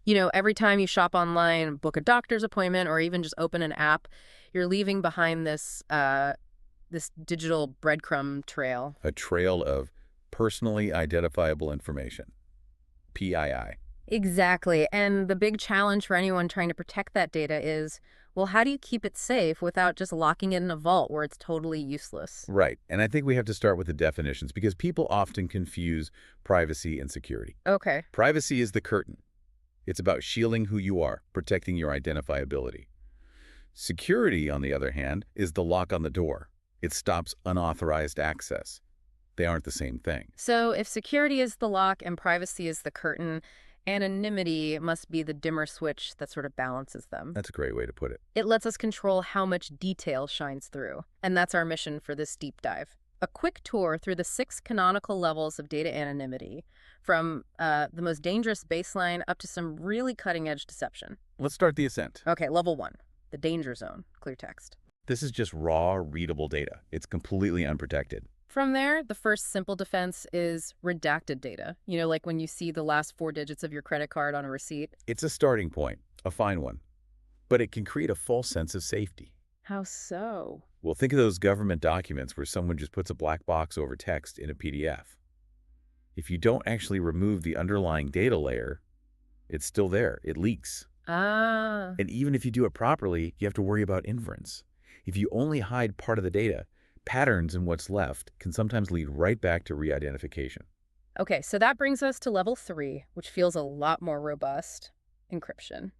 You know, every time you shop online, book a doctor's appointment, or even just open an app, you're leaving behind this digital breadcrumb trail. A trail of personally identifiable information, PII. Exactly. And the big challenge for anyone trying to protect that data is, well, how do you keep it safe without just locking it in a vault where it's totally useless? Right. And I think we have to start with the definitions because people often confuse privacy and security. Okay. Privacy is the curtain. It's about shielding who you are, protecting your identifiability. Security, on the other hand, is the lock on the door. It stops unauthorized access. They aren't the same thing. So if security is the lock and privacy is the curtain, anonymity must be the dimmer switch that sort of balances them. That's a great way to put it. It lets us control how much detail shines through. And that's our mission for this deep dive. A quick tour through the 6 canonical levels of data anonymity, from the most dangerous baseline up to some really cutting-edge deception. Let's start the ascent. Okay, level 1, the danger zone, Cleartext. This is just raw, readable data. It's completely unprotected. From there, the first simple defense is redacted data. You know, like when you see the last 4 digits of your credit card on a receipt. It's a starting point, a fine one, but it can create a false sense of safety. How so? Well, think of those government documents where someone just puts a black box over text in a PDF. If you don't actually remove the underlying data layer, it's still there. It leaks. Ah. And even if you do it properly, you have to worry about inference. If you only hide part of the data, patterns in what's left can sometimes lead right back to re-identification. Okay, so that brings us to level 3, which feels a lot more robust, encryption.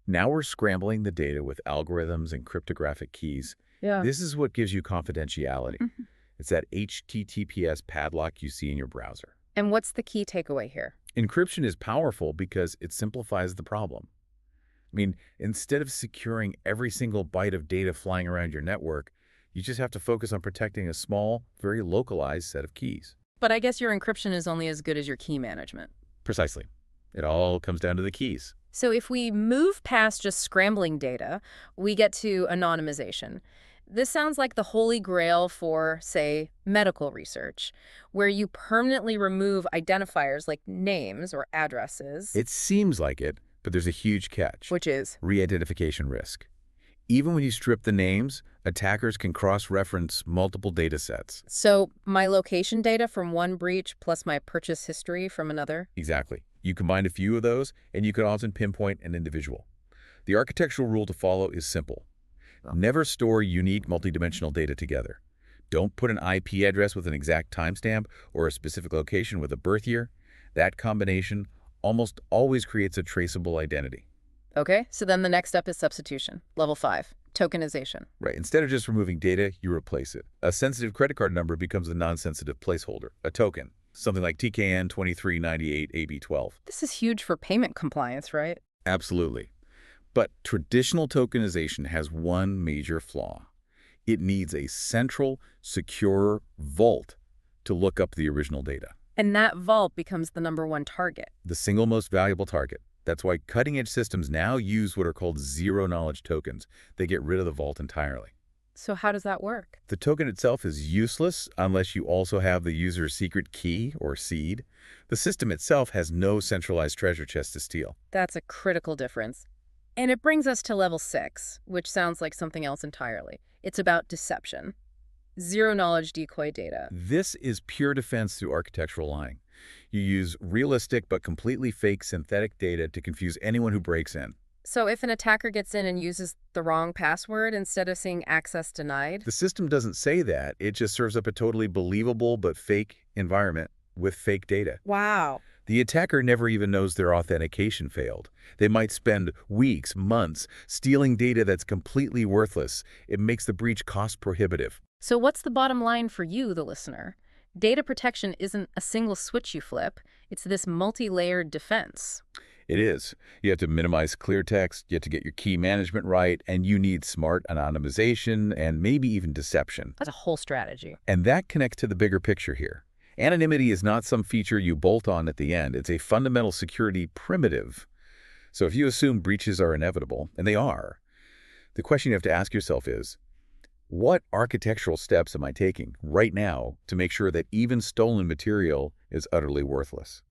Now we're scrambling the data with algorithms and cryptographic keys. Yeah. This is what gives you confidentiality. Mhm. It's that HTTPS padlock you see in your browser. And what's the key takeaway here? Encryption is powerful because it simplifies the problem. I mean, instead of securing every single byte of data flying around your network, you just have to focus on protecting a small, very localized set of keys. But I guess your encryption is only as good as your key management. Precisely. It all comes down to the keys. So if we move past just scrambling data, we get to anonymization. This sounds like the holy grail for, say, medical research, where you permanently remove identifiers like names or addresses. It seems like it, but there's a huge catch. Which is? Re-identification risk. Even when you strip the names, attackers can cross-reference multiple data sets. So my location data from one breach plus my purchase history from another? Exactly. You combine a few of those, and you can often pinpoint an individual. The architectural rule to follow is simple. Never store unique multidimensional data together. Don't put an IP address with an exact timestamp or a specific location with a birth year. That combination almost always creates a traceable identity. Okay, so then the next step is substitution. Level 5, tokenization. Right. Instead of just removing data, you replace it. A sensitive credit card number becomes a non-sensitive placeholder, a token, something like TKN 2398AB12. This is huge for payment compliance, right? Absolutely. But traditional tokenization has one major flaw. It needs a central, secure vault to look up the original data. And that vault becomes the #1 target. The single most valuable target. That's why cutting-edge systems now use what are called zero-knowledge tokens. They get rid of the vault entirely. So how does that work? The token itself is useless unless you also have the user's secret key or seed. The system itself has no centralized treasure chest to steal. That's a critical difference. And it brings us to level 6, which sounds like something else entirely. It's about deception. Zero-knowledge decoy data. This is pure defense through architectural lying. You use realistic but completely fake synthetic data to confuse anyone who breaks in. So if an attacker gets in and uses the wrong password instead of saying access denied? The system doesn't say that. It just serves up a totally believable but fake environment with fake data. Wow. The attacker never even knows their authentication failed. They might spend weeks, months, stealing data that's completely worthless. It makes the breach cost prohibitive. So what's the bottom line for you, the listener? Data protection isn't a single switch you flip. It's this multi-layered defense. It is. You have to minimize cleartext, you have to get your key management right, and you need smart anonymization and maybe even deception. That's a whole strategy. And that connects to the bigger picture here. Anonymity is not some feature you bolt on at the end. It's a fundamental security primitive. So if you assume breaches are inevitable, and they are, the question you have to ask yourself is, what architectural steps am I taking right now to make sure that even stolen material is utterly worthless?